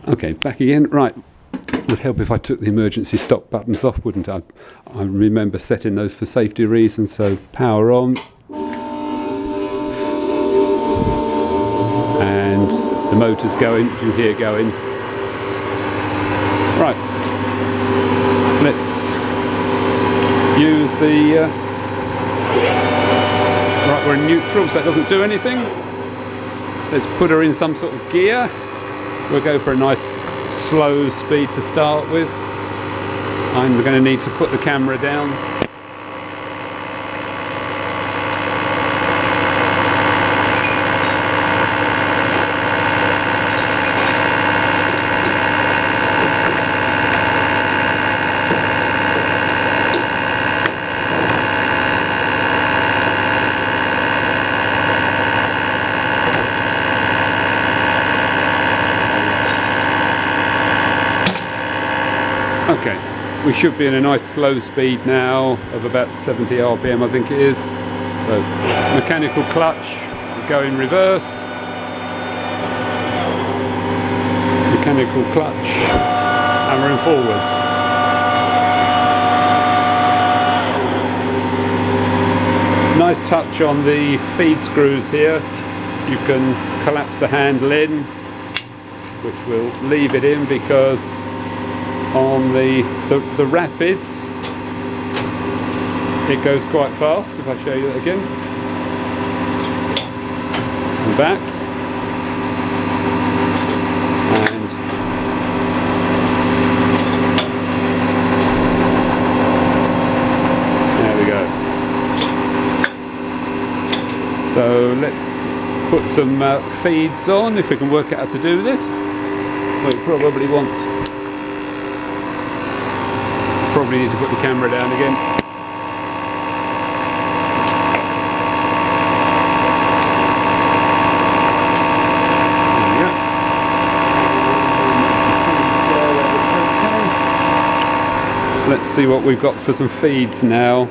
Okay, back again. Right, would help if I took the emergency stop buttons off, wouldn't I? I remember setting those for safety reasons, so power on. And the motor's going, you hear going. Right, let's use the... right, we're in neutral, so that doesn't do anything. Let's put her in some sort of gear. We'll go for a nice slow speed to start with. I'm going to need to put the camera down. Okay, we should be in a nice slow speed now of about 70 RPM, I think it is. So, mechanical clutch, go in reverse. Mechanical clutch, hammering forwards. Nice touch on the feed screws here. You can collapse the handle in, which will leave it in because on the rapids it goes quite fast. If I show you that again, and back, and there we go. So let's put some feeds on, if we can work out how to do this. We probably need to put the camera down again. There we go. Let's see what we've got for some feeds now.